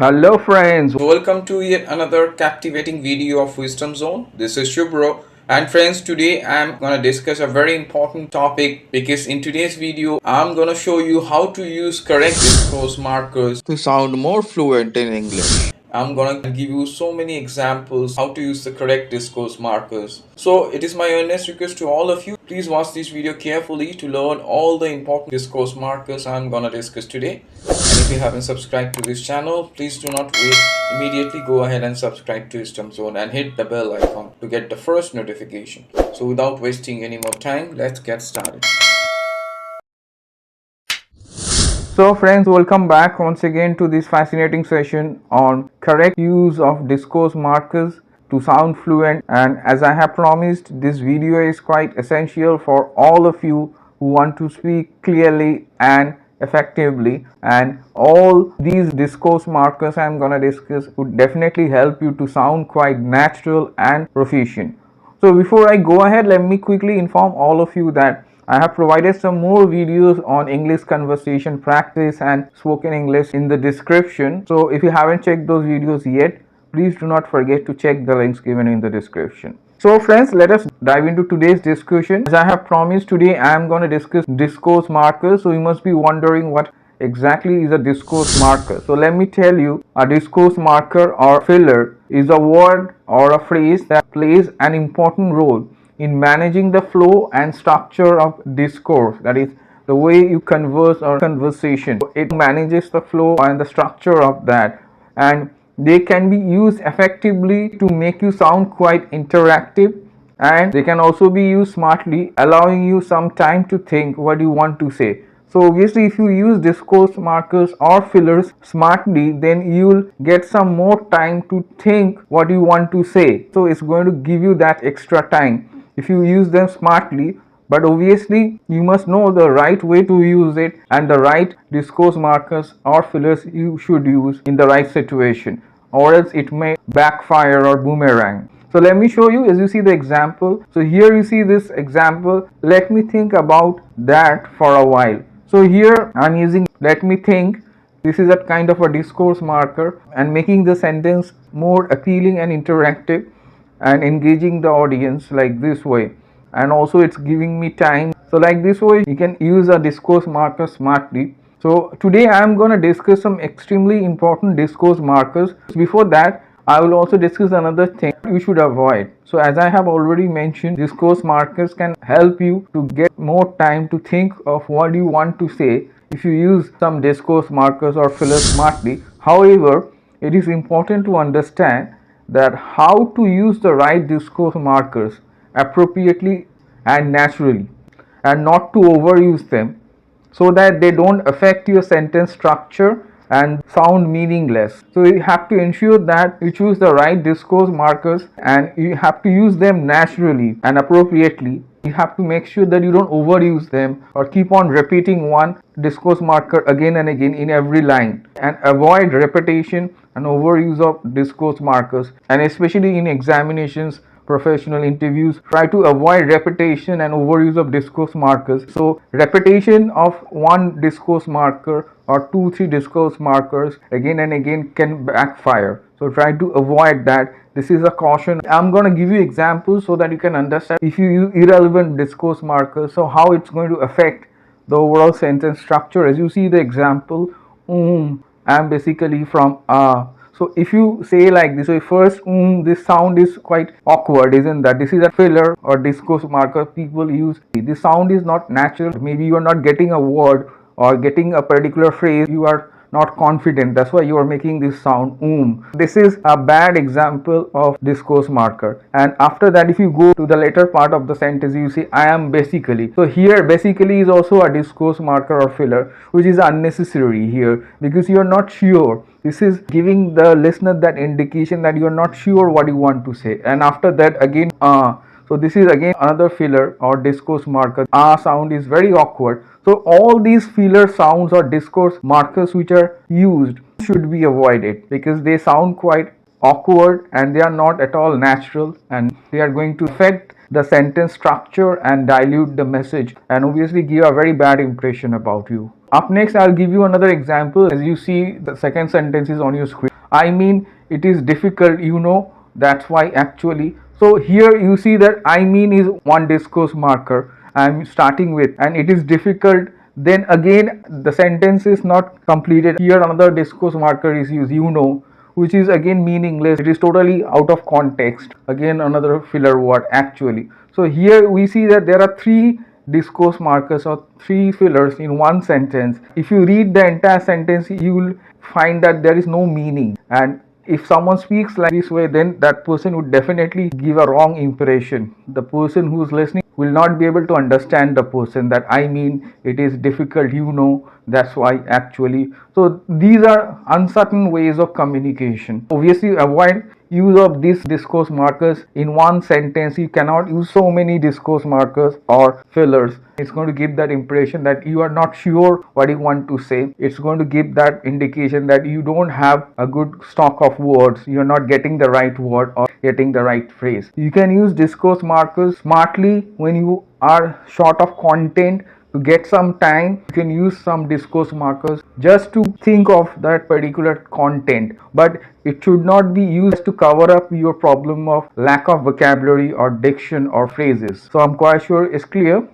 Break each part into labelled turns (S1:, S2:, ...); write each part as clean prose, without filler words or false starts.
S1: Hello friends,
S2: Welcome to yet another captivating video of Wisdom Zone. This is Shubro, and friends, today I'm gonna discuss a very important topic because in today's video I'm gonna show you how to use correct discourse markers
S1: to sound more fluent in English.
S2: I'm gonna give you so many examples how to use the correct discourse markers. So it is my earnest request to all of you, please watch this video carefully to learn all the important discourse markers I'm gonna discuss today. And if you haven't subscribed to this channel, please do not wait. Immediately go ahead and subscribe to Wisdom Zone and hit the bell icon to get the first notification. So without wasting any more time, let's get started.
S1: So friends, welcome back once again to this fascinating session on correct use of discourse markers to sound fluent. And as I have promised, this video is quite essential for all of you who want to speak clearly and effectively, and all these discourse markers I'm gonna discuss would definitely help you to sound quite natural and proficient. So before I go ahead, let me quickly inform all of you that I have provided some more videos on English conversation practice and spoken English in the description. So if you haven't checked those videos yet, please do not forget to check the links given in the description. So friends, let us dive into today's discussion. As I have promised, today I am going to discuss discourse markers. So you must be wondering what exactly is a discourse marker. So let me tell you, a discourse marker or filler is a word or a phrase that plays an important role in managing the flow and structure of discourse, that is the way you converse or conversation. It manages the flow and the structure of that, and they can be used effectively to make you sound quite interactive, and they can also be used smartly, allowing you some time to think what you want to say. So obviously if you use discourse markers or fillers smartly, then you'll get some more time to think what you want to say. So it's going to give you that extra time if you use them smartly. But obviously you must know the right way to use it and the right discourse markers or fillers you should use in the right situation, or else it may backfire or boomerang. So let me show you. As you see the example, so here you see this example. Let me think about that for a while. So here I'm using let me think. This is a kind of a discourse marker and making the sentence more appealing and interactive and engaging the audience like this way. And also it's giving me time, so like this way you can use a discourse marker smartly. So today I am going to discuss some extremely important discourse markers. Before that, I will also discuss another thing you should avoid. So as I have already mentioned, discourse markers can help you to get more time to think of what you want to say if you use some discourse markers or fillers smartly. However, it is important to understand that how to use the right discourse markers appropriately and naturally, and not to overuse them so that they don't affect your sentence structure and sound meaningless. So you have to ensure that you choose the right discourse markers and you have to use them naturally and appropriately. You have to make sure that you don't overuse them or keep on repeating one discourse marker again and again in every line, and avoid repetition and overuse of discourse markers. And especially in examinations, professional interviews, try to avoid repetition and overuse of discourse markers. So repetition of one discourse marker or 2-3 discourse markers again and again can backfire, so try to avoid that. This is a caution. I'm going to give you examples so that you can understand if you use irrelevant discourse markers, so how it's going to affect the overall sentence structure. As you see the example, I'm basically from so if you say like this, so first this sound is quite awkward, isn't that? This is a filler or discourse marker people use. This sound is not natural. Maybe you are not getting a word or getting a particular phrase, you are not confident, that's why you are making this sound This is a bad example of discourse marker. And after that, if you go to the later part of the sentence, you see I am basically. So here basically is also a discourse marker or filler, which is unnecessary here because you are not sure. This is giving the listener that indication that you are not sure what you want to say. And after that again so this is again another filler or discourse marker. Sound is very awkward. So all these filler sounds or discourse markers which are used should be avoided because they sound quite awkward and they are not at all natural, and they are going to affect the sentence structure and dilute the message and obviously give a very bad impression about you. Up next, I'll give you another example. As you see, the second sentence is on your screen. I mean it is difficult, that's why actually. So here you see that I mean is one discourse marker I'm starting with, and it is difficult. Then again the sentence is not completed. Here another discourse marker is used, which is again meaningless. It is totally out of context. Again another filler word actually. So here we see that there are three discourse markers or three fillers in one sentence. If you read the entire sentence, you will find that there is no meaning. And if someone speaks like this way, then that person would definitely give a wrong impression. The person who is listening will not be able to understand the person, that I mean it is difficult, that's why actually. So these are uncertain ways of communication. Obviously avoid use of these discourse markers in one sentence. You cannot use so many discourse markers or fillers. It's going to give that impression that you are not sure what you want to say. It's going to give that indication that you don't have a good stock of words. You're not getting the right word or getting the right phrase. You can use discourse markers smartly when you are short of content. To get some time, you can use some discourse markers just to think of that particular content, but it should not be used to cover up your problem of lack of vocabulary or diction or phrases. So I'm quite sure it's clear.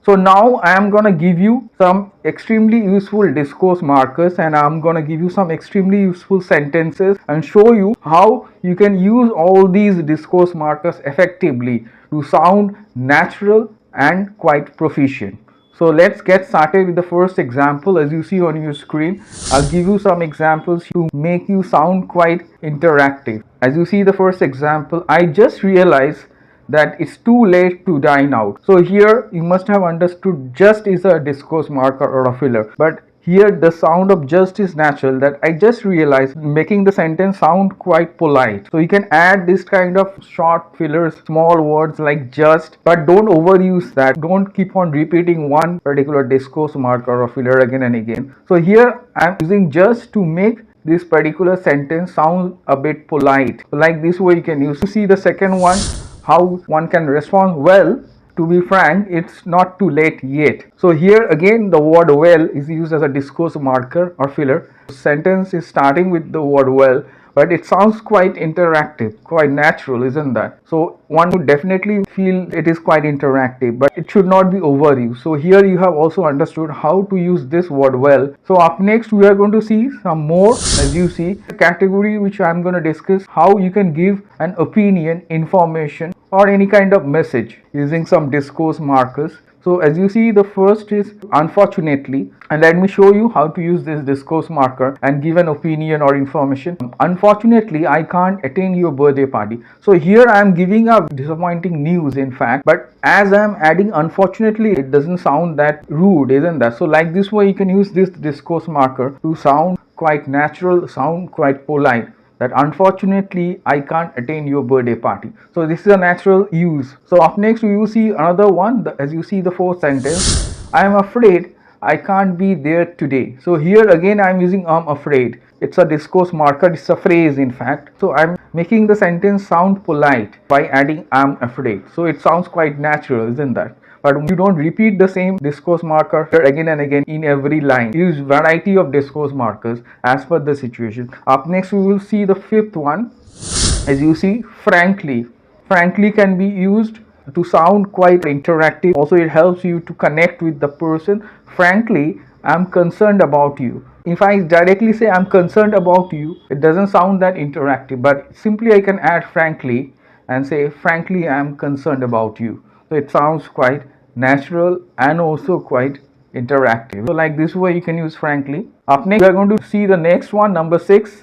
S1: So now I am going to give you some extremely useful discourse markers, and I'm going to give you some extremely useful sentences and show you how you can use all these discourse markers effectively to sound natural and quite proficient. So let's get started with the first example. As you see on your screen, I'll give you some examples to make you sound quite interactive. As you see the first example, I just realized that it's too late to dine out. So here you must have understood just is a discourse marker or a filler, but here the sound of just is natural, that I just realized, making the sentence sound quite polite. So you can add this kind of short fillers, small words like just, but don't overuse that. Don't keep on repeating one particular discourse marker or filler again and again. So here I'm using just to make this particular sentence sound a bit polite. So like this way you can use. You see the second one, how one can respond, well, to be frank, it's not too late yet. So here again the word well is used as a discourse marker or filler. The sentence is starting with the word well, but it sounds quite interactive, quite natural, isn't that? So one would definitely feel it is quite interactive, but it should not be overused. So here you have also understood how to use this word well. So up next we are going to see some more. As you see, the category which I am going to discuss, how you can give an opinion, information, or any kind of message using some discourse markers. So as you see, the first is unfortunately, and let me show you how to use this discourse marker and give an opinion or information. Unfortunately, I can't attend your birthday party. So here I am giving a disappointing news in fact, but as I am adding unfortunately, it doesn't sound that rude, isn't that? So like this way you can use this discourse marker to sound quite natural, sound quite polite, that unfortunately I can't attend your birthday party. So this is a natural use. So up next you see another one. As you see the fourth sentence, I am afraid I can't be there today. So here again I am using I'm afraid. It's a discourse marker, it's a phrase in fact. So I'm making the sentence sound polite by adding I'm afraid. So it sounds quite natural, isn't that? But you don't repeat the same discourse marker again and again in every line. Use variety of discourse markers as per the situation. Up next we will see the fifth one. As you see, frankly. Frankly can be used to sound quite interactive. Also it helps you to connect with the person. Frankly, I'm concerned about you. If I directly say I'm concerned about you, it doesn't sound that interactive, but simply I can add frankly and say frankly I'm concerned about you. So it sounds quite natural and also quite interactive. So like this way you can use frankly. Up next we are going to see the next one, number 6,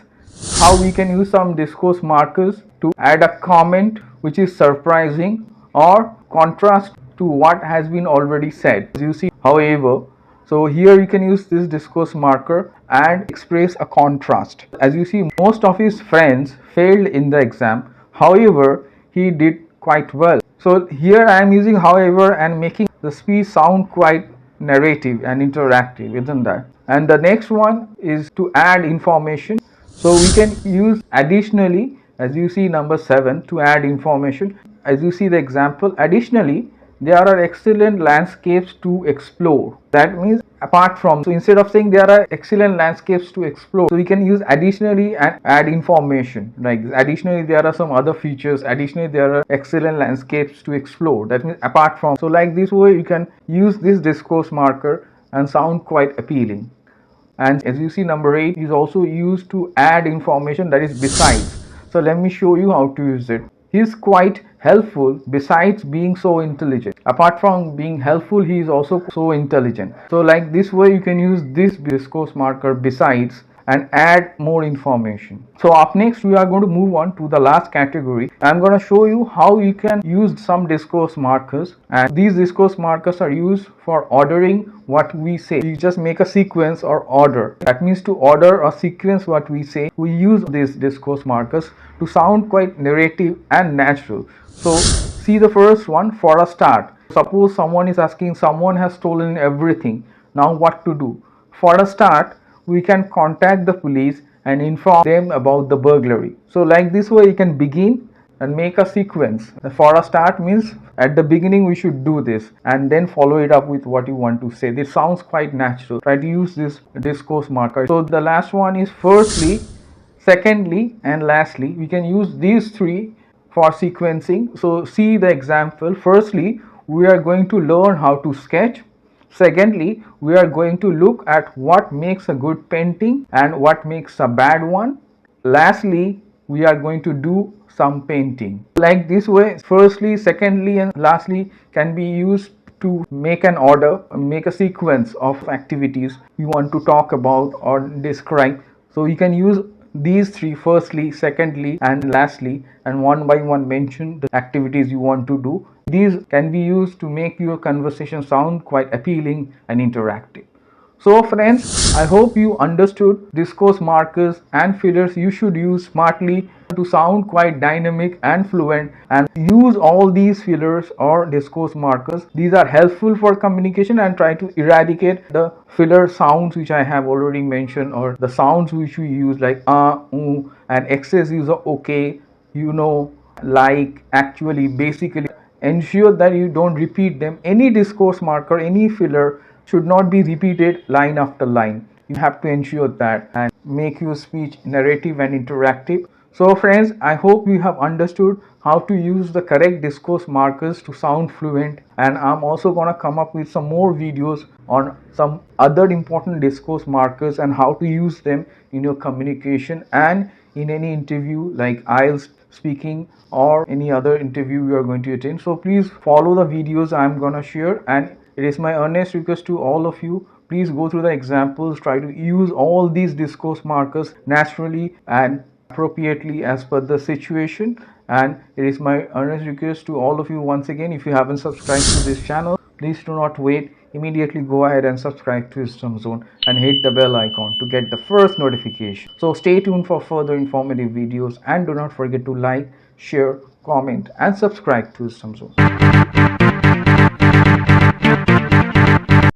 S1: how we can use some discourse markers to add a comment which is surprising or contrast to what has been already said. As you see, however, so here you can use this discourse marker and express a contrast. As you see, most of his friends failed in the exam. However, he did quite well. So here I am using however and making the speech sound quite narrative and interactive, isn't that? And the next one is to add information. So we can use additionally, as you see number 7, to add information. As you see the example, additionally, there are excellent landscapes to explore. That means apart from, so instead of saying there are excellent landscapes to explore, so we can use additionally and add information like additionally there are some other features, additionally there are excellent landscapes to explore. That means apart from. So like this way you can use this discourse marker and sound quite appealing. And as you see, number 8 is also used to add information, that is besides. So let me show you how to use it. He is quite helpful besides being so intelligent. Apart from being helpful, he is also so intelligent. So like this way you can use this discourse marker besides and add more information. So up next we are going to move on to the last category. I'm going to show you how you can use some discourse markers, and these discourse markers are used for ordering what we say. You just make a sequence or order. That means to order or sequence what we say, we use these discourse markers to sound quite narrative and natural. So see the first one. For a start, suppose someone is asking, someone has stolen everything, now what to do? For a start, we can contact the police and inform them about the burglary. So like this way you can begin and make a sequence. For a start means at the beginning we should do this and then follow it up with what you want to say. This sounds quite natural. Try to use this discourse marker. So the last one is firstly, secondly and lastly. We can use these three for sequencing. So see the example. Firstly, we are going to learn how to sketch. Secondly, we are going to look at what makes a good painting and what makes a bad one. Lastly, we are going to do some painting. Like this way, firstly, secondly and lastly can be used to make an order, make a sequence of activities you want to talk about or describe. So you can use these three, firstly, secondly and lastly, and one by one mention the activities you want to do. These can be used to make your conversation sound quite appealing and interactive. So friends, I hope you understood discourse markers and fillers you should use smartly to sound quite dynamic and fluent, and use all these fillers or discourse markers. These are helpful for communication, and try to eradicate the filler sounds which I have already mentioned, or the sounds which we use like and excess use of okay, you know, like, actually, basically. Ensure that you don't repeat them. Any discourse marker, any filler should not be repeated line after line. You have to ensure that and make your speech narrative and interactive. So friends, I hope you have understood how to use the correct discourse markers to sound fluent, and I'm also gonna come up with some more videos on some other important discourse markers and how to use them in your communication and in any interview like IELTS speaking or any other interview you are going to attend. So please follow the videos I'm gonna share, and it is my earnest request to all of you, please go through the examples, try to use all these discourse markers naturally and appropriately as per the situation. And it is my earnest request to all of you once again, if you haven't subscribed to this channel, please do not wait, immediately go ahead and subscribe to Wisdom Zone and hit the bell icon to get the first notification. So stay tuned for further informative videos, and do not forget to like, share, comment and subscribe to Wisdom Zone.